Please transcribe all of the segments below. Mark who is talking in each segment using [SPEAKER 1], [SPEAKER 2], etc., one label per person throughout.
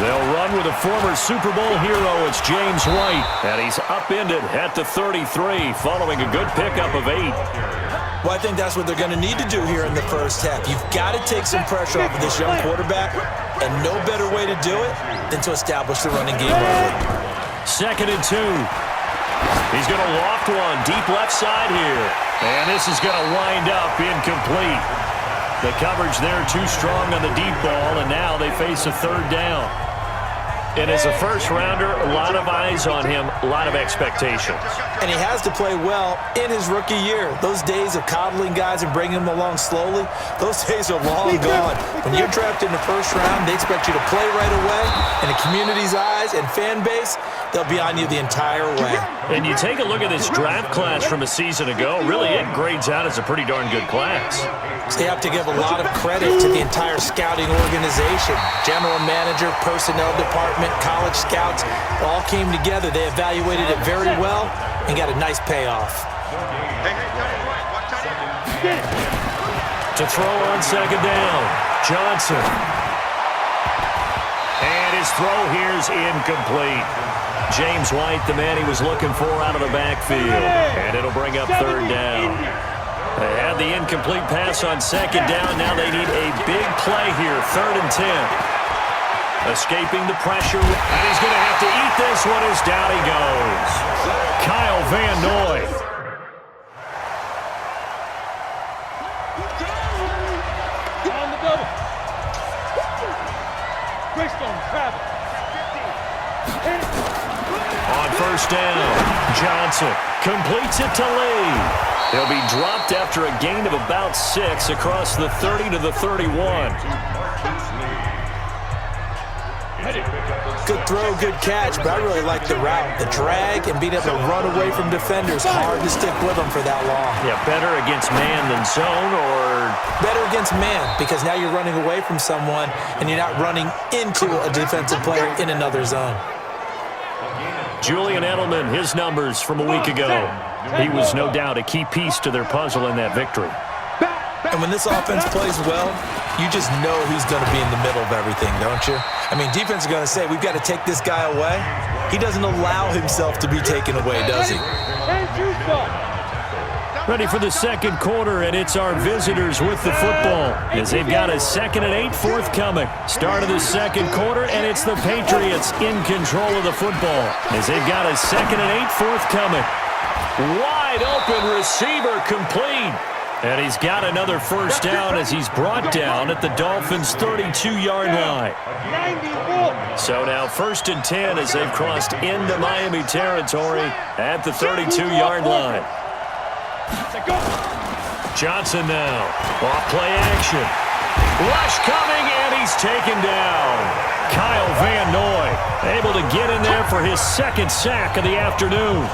[SPEAKER 1] They'll run with a former Super Bowl hero. It's James White. And he's upended at the 33 following a good pickup of 8.
[SPEAKER 2] Well, I think that's what they're going to need to do here in the first half. You've got to take some pressure off of this young quarterback, and no better way to do it than to establish the running game early.
[SPEAKER 1] 2nd and 2. He's going to loft one deep left side here. And this is going to wind up incomplete. The coverage there too strong on the deep ball, and now they face a 3rd down. And as a first-rounder, a lot of eyes on him, a lot of expectations.
[SPEAKER 2] And he has to play well in his rookie year. Those days of coddling guys and bringing them along slowly, those days are long gone. When you're drafted in the first round, they expect you to play right away. In the community's eyes and fan base, they'll be on you the entire way.
[SPEAKER 1] And you take a look at this draft class from a season ago, really it grades out as a pretty darn good class.
[SPEAKER 2] So you have to give a lot of credit to the entire scouting organization. General manager, personnel department, college scouts, all came together. They evaluated it very well and got a nice payoff.
[SPEAKER 1] To throw on 2nd down, Johnson. And his throw here's incomplete. James White, the man he was looking for out of the backfield. And it'll bring up 3rd down. They had the incomplete pass on 2nd down. Now they need a big play here, 3rd and 10. Escaping the pressure, and he's going to have to eat this one as down he goes. Kyle Van Noy.
[SPEAKER 3] On the double. Greystone, travel.
[SPEAKER 1] On 1st down, Johnson completes it to Lee. He'll be dropped after a gain of about 6 across the 30 to the 31.
[SPEAKER 2] Good throw, good catch, but I really like the route. The drag and being able to run away from defenders, hard to stick with them for that long.
[SPEAKER 1] Yeah, better against man than zone, or
[SPEAKER 2] better against man, because now you're running away from someone and you're not running into a defensive player in another zone.
[SPEAKER 1] Julian Edelman, his numbers from a week ago. He was no doubt a key piece to their puzzle in that victory.
[SPEAKER 2] And when this offense plays well, you just know who's going to be in the middle of everything, don't you? I mean, defense is going to say, we've got to take this guy away. He doesn't allow himself to be taken away, does he?
[SPEAKER 1] Ready for the 2nd quarter, and it's our visitors with the football as they've got a 2nd and 8 forthcoming. Start of the 2nd quarter, and it's the Patriots in control of the football as they've got a 2nd and 8 forthcoming. Wide open receiver complete. And he's got another 1st down as he's brought down at the Dolphins' 32-yard line. So now 1st and 10 as they've crossed into Miami territory at the 32-yard line. Johnson now, off play action. Rush coming, and he's taken down. Kyle Van Noy able to get in there for his 2nd sack of the afternoon.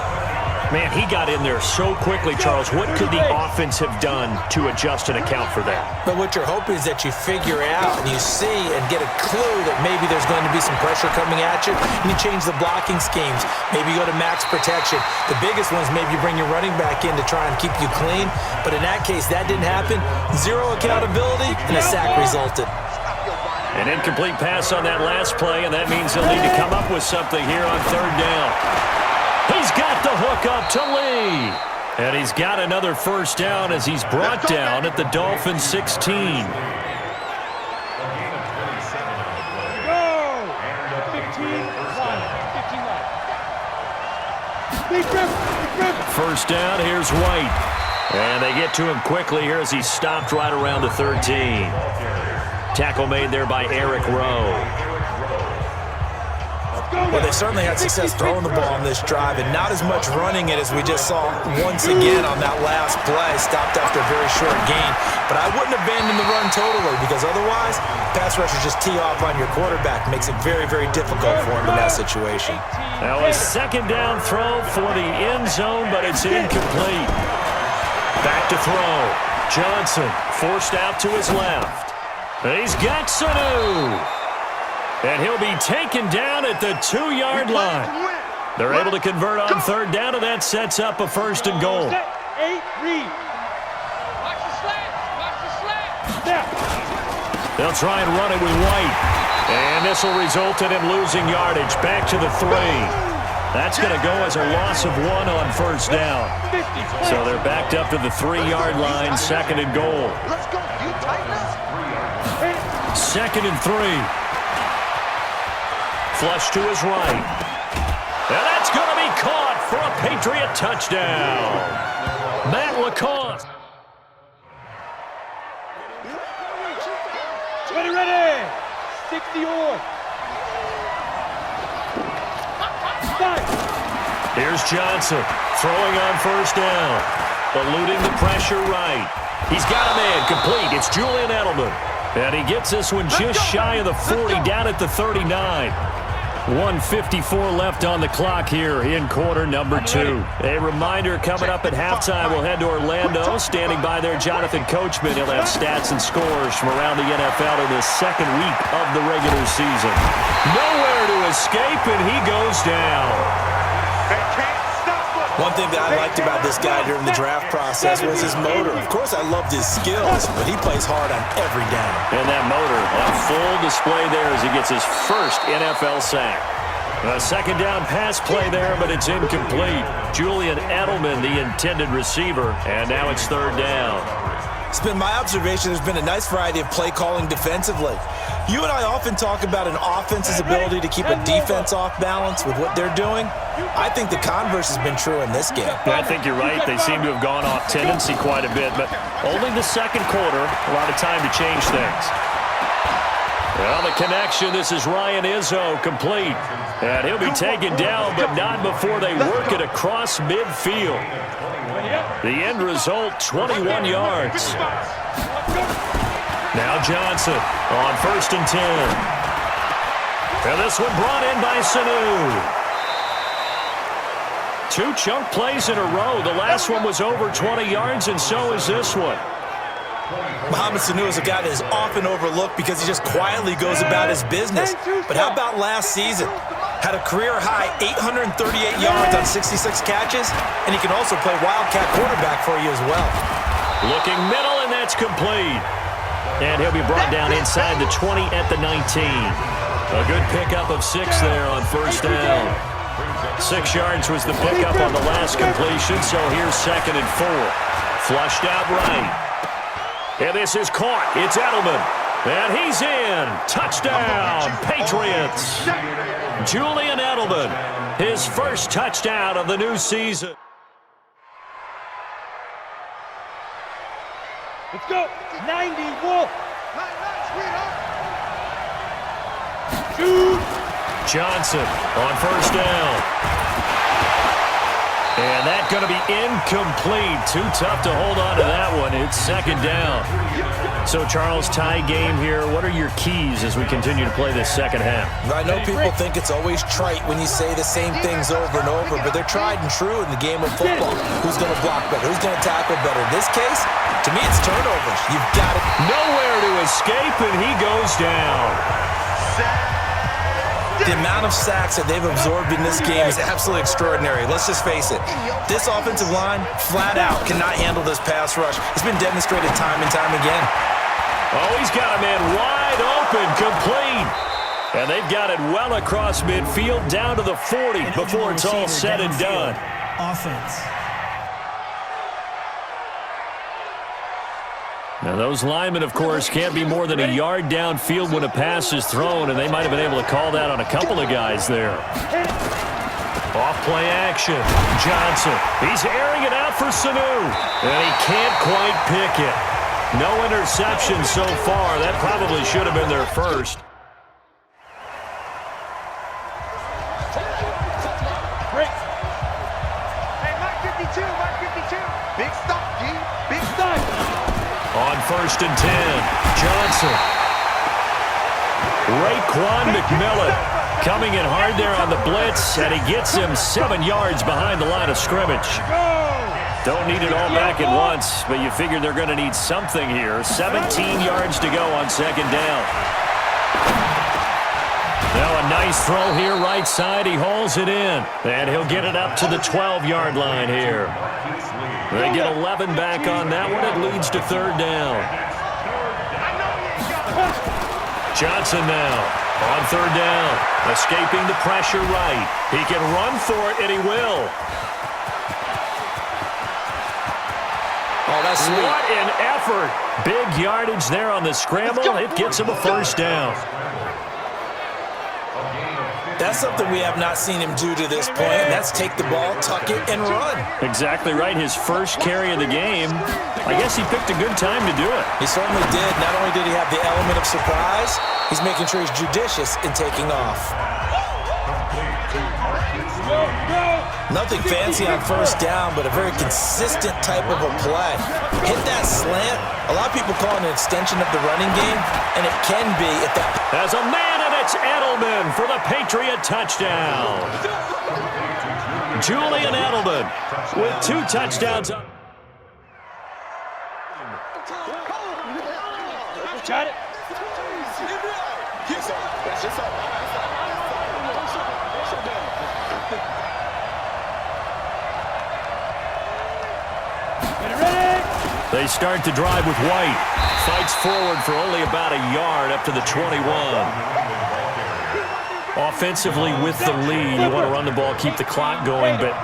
[SPEAKER 1] Man, he got in there so quickly, Charles. What could the offense have done to adjust and account for that?
[SPEAKER 2] But what you're hoping is that you figure out and you see and get a clue that maybe there's going to be some pressure coming at you, and you change the blocking schemes. Maybe you go to max protection. The biggest one is maybe you bring your running back in to try and keep you clean. But in that case, that didn't happen. Zero accountability, and a sack resulted.
[SPEAKER 1] An incomplete pass on that last play, and that means they'll need to come up with something here on 3rd down. He's got the hook up to Lee. And he's got another 1st down as he's brought down at the Dolphins' 16. First down, here's White. And they get to him quickly here as he's stopped right around the 13. Tackle made there by Eric Rowe.
[SPEAKER 2] Well, they certainly had success throwing the ball on this drive, and not as much running it as we just saw once again on that last play. Stopped after a very short gain. But I wouldn't abandon the run totally, because otherwise, pass rushers just tee off on your quarterback. Makes it very, very difficult for him in that situation.
[SPEAKER 1] Now a 2nd down throw for the end zone, but it's incomplete. Back to throw. Johnson forced out to his left. He's got Sanu. And he'll be taken down at the 2-yard line. They're able to convert on 3rd down, and that sets up a 1st and goal.
[SPEAKER 3] 8, read. Watch the slant. Watch the slant. Snap.
[SPEAKER 1] They'll try and run it with White. And this will result in him losing yardage. Back to the 3. That's going to go as a loss of 1 on first down. So they're backed up to the 3-yard line, 2nd and goal.
[SPEAKER 4] Let's go, you Titans.
[SPEAKER 1] 2nd and 3. Flush to his right. And that's going to be caught for a Patriot touchdown. Matt LaCoste.
[SPEAKER 3] Ready. 60 on.
[SPEAKER 1] Here's Johnson throwing on first down. Eluding the pressure right. He's got a man complete. It's Julian Edelman. And he gets this one just shy of the 40 down at the 39. 1:54 left on the clock here in quarter number 2. A reminder coming up at halftime, we'll head to Orlando. Standing by there, Jonathan Coachman. He'll have stats and scores from around the NFL in the second week of the regular season. Nowhere to escape, and he goes down.
[SPEAKER 2] One thing that I liked about this guy during the draft process was his motor. Of course, I loved his skills, but he plays hard on every down.
[SPEAKER 1] And that motor on full display there as he gets his first NFL sack. A second down pass play there, but it's incomplete. Julian Edelman, the intended receiver, and now it's 3rd down.
[SPEAKER 2] It's been my observation there's been a nice variety of play calling defensively. You and I often talk about an offense's ability to keep a defense off balance with what they're doing. I think the converse has been true in this game.
[SPEAKER 1] I think you're right. They seem to have gone off tendency quite a bit, but only the second quarter, a lot of time to change things. Well, the connection, this is Ryan Izzo, complete. And he'll be taken down, but not before they work it across midfield. The end result, 21 yards. Now Johnson on 1st and 10. And this one brought in by Sanu. 2 chunk plays in a row. The last one was over 20 yards, and so is this one.
[SPEAKER 2] Mohamed Sanu is a guy that is often overlooked because he just quietly goes about his business. But how about last season? Had a career-high 838 yards on 66 catches, and he can also play wildcat quarterback for you as well.
[SPEAKER 1] Looking middle, and that's complete. And he'll be brought down inside the 20 at the 19. A good pickup of 6 there on first down. 6 yards was the pickup on the last completion, so here's 2nd and 4. Flushed out right. And this is caught. It's Edelman. And he's in. Touchdown, Patriots. Julian Edelman, his first touchdown of the new season.
[SPEAKER 3] Let's go. 90 Wolf. Shoot.
[SPEAKER 1] Johnson on first down. And that's going to be incomplete. Too tough to hold on to that one. It's 2nd down. So, Charles, tie game here. What are your keys as we continue to play this second half?
[SPEAKER 2] I know people think it's always trite when you say the same things over and over, but they're tried and true in the game of football. Who's going to block better? Who's going to tackle better? In this case, to me, it's turnovers. You've got it.
[SPEAKER 1] Nowhere to escape, and he goes down.
[SPEAKER 2] The amount of sacks that they've absorbed in this game is absolutely extraordinary. Let's just face it. This offensive line, flat out, cannot handle this pass rush. It's been demonstrated time and time again.
[SPEAKER 1] Oh, he's got a man wide open, complete. And they've got it well across midfield, down to the 40 before it's all said and done.
[SPEAKER 5] Offense.
[SPEAKER 1] Now, those linemen, of course, can't be more than a yard downfield when a pass is thrown, and they might have been able to call that on a couple of guys there. Off-play action. Johnson. He's airing it out for Sanu, and he can't quite pick it. No interception so far. That probably should have been their first.
[SPEAKER 3] Break.
[SPEAKER 4] Hey, Mike 52, Mike 52. Big stop, G. Big stop.
[SPEAKER 1] On 1st and 10, Johnson. Raekwon McMillan coming in hard there on the blitz, and he gets him 7 yards behind the line of scrimmage. Don't need it all back at once, but you figure they're going to need something here. 17 yards to go on 2nd down. Now a nice throw here right side. He hauls it in, and he'll get it up to the 12-yard line here. They get 11 back on that one. It leads to 3rd down. Johnson now on third down. Escaping the pressure right. He can run for it, and he will.
[SPEAKER 2] Oh, that's sweet.
[SPEAKER 1] What an effort. Big yardage there on the scramble. It gets him a first down.
[SPEAKER 2] That's something we have not seen him do to this point, and that's take the ball, tuck it, and run.
[SPEAKER 1] Exactly right. His first carry of the game. I guess he picked a good time to do it.
[SPEAKER 2] He certainly did. Not only did he have the element of surprise, he's making sure he's judicious in taking off. Nothing fancy on first down, but a very consistent type of a play. Hit that slant. A lot of people call it an extension of the running game, and it can be if that.
[SPEAKER 1] As a man, and it's Edelman for the Patriot touchdown. Julian Edelman with 2 touchdowns.
[SPEAKER 3] Got it.
[SPEAKER 1] They start to drive with White. Fights forward for only about a yard up to the 21. Offensively with the lead, you want to run the ball, keep the clock going, but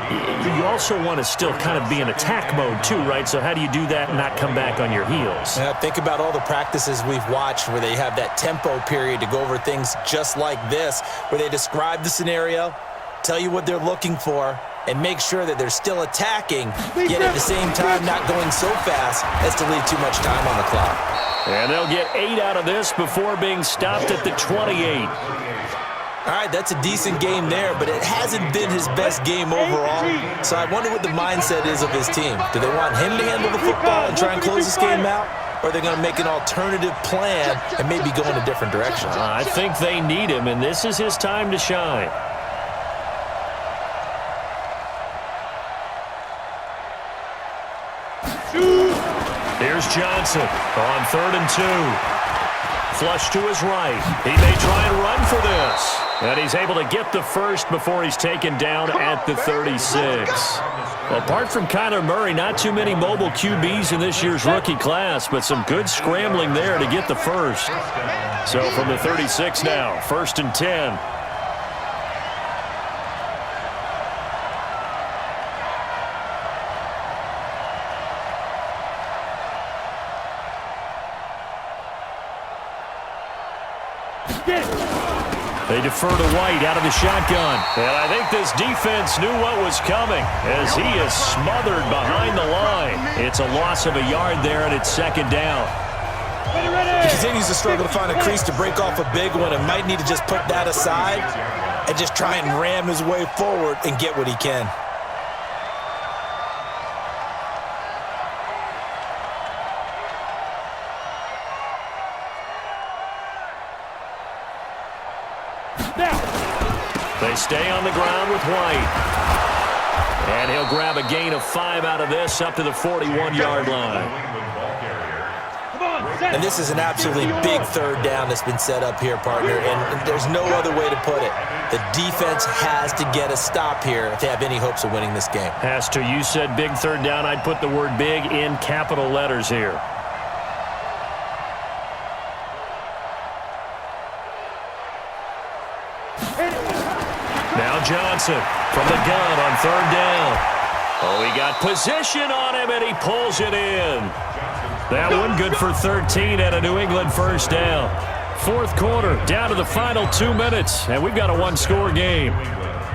[SPEAKER 1] you also want to still kind of be in attack mode too, right? So how do you do that and not come back on your heels?
[SPEAKER 2] Yeah, think about all the practices we've watched where they have that tempo period to go over things just like this, where they describe the scenario, tell you what they're looking for, and make sure that they're still attacking, yet at the same time not going so fast as to leave too much time on the clock.
[SPEAKER 1] And they'll get 8 out of this before being stopped at the 28.
[SPEAKER 2] All right, that's a decent game there, but it hasn't been his best game overall. So I wonder what the mindset is of his team. Do they want him to handle the football and try and close this game out? Or are they going to make an alternative plan and maybe go in a different direction?
[SPEAKER 1] I think they need him, and this is his time to shine. Here's Johnson on 3rd and 2. Flush to his right. He may try and run for this. And he's able to get the first before he's taken down at the 36. Apart from Kyler Murray, not too many mobile QBs in this year's rookie class, but some good scrambling there to get the first. So from the 36 now, 1st and 10. They defer to White out of the shotgun. And I think this defense knew what was coming as he is smothered behind the line. It's a loss of a yard there, and it's 2nd down.
[SPEAKER 2] He continues to struggle to find a crease to break off a big one and might need to just put that aside and just try and ram his way forward and get what he can.
[SPEAKER 1] They stay on the ground with White. And he'll grab a gain of 5 out of this up to the 41-yard line.
[SPEAKER 2] And this is an absolutely big 3rd down that's been set up here, partner, and there's no other way to put it. The defense has to get a stop here if they have any hopes of winning this game.
[SPEAKER 1] Has to. You said big 3rd down. I'd put the word big in capital letters here. Now Johnson from the gun on 3rd down. Oh, he got position on him, and he pulls it in. That one good for 13 and a New England 1st down. 4th quarter, down to the final 2 minutes, and we've got a 1-score game.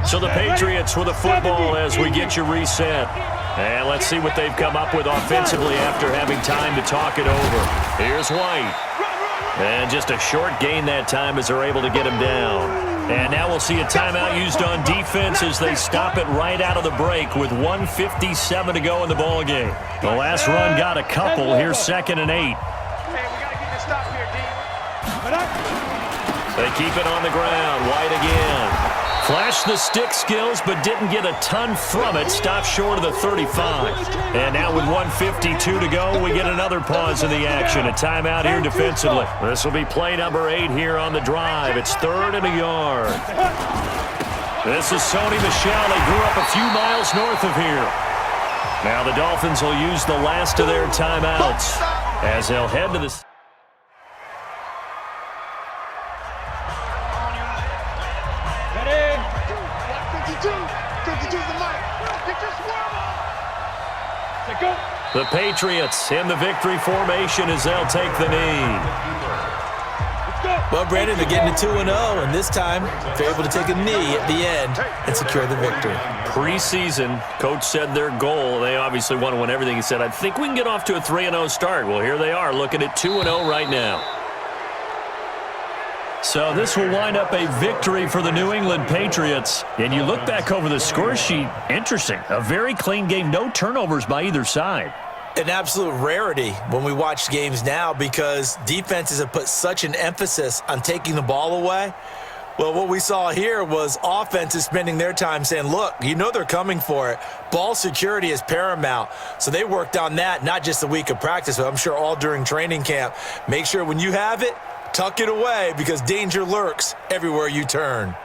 [SPEAKER 1] So the Patriots with the football as we get you reset. And let's see what they've come up with offensively after having time to talk it over. Here's White. And just a short gain that time as they're able to get him down. And now we'll see a timeout used on defense as they stop it right out of the break with 1:57 to go in the ballgame. The last run got a couple. Here's 2nd and 8.
[SPEAKER 4] Hey, we got to get this stop here, D.
[SPEAKER 1] They keep it on the ground. White again. Flashed the stick skills, but didn't get a ton from it. Stopped short of the 35. And now with 1:52 to go, we get another pause in the action. A timeout here defensively. This will be play number 8 here on the drive. It's 3rd and a yard. This is Sony Michel. They grew up a few miles north of here. Now the Dolphins will use the last of their timeouts as they'll head to the...
[SPEAKER 4] 52's the mic. Get your swerve on.
[SPEAKER 3] Say go.
[SPEAKER 1] The Patriots in the victory formation as they'll take the knee.
[SPEAKER 3] Let's go.
[SPEAKER 2] Well, Brandon, they're getting to 2-0, and this time they're able to take a knee at the end and secure the victory.
[SPEAKER 1] Preseason, coach said their goal, they obviously want to win everything. He said, I think we can get off to a 3-0 start. Well, here they are looking at 2-0 right now. So this will wind up a victory for the New England Patriots. And you look back over the score sheet, interesting. A very clean game, no turnovers by either side.
[SPEAKER 2] An absolute rarity when we watch games now because defenses have put such an emphasis on taking the ball away. Well, what we saw here was offenses spending their time saying, look, you know they're coming for it. Ball security is paramount. So they worked on that, not just a week of practice, but I'm sure all during training camp. Make sure when you have it, tuck it away because danger lurks everywhere you turn.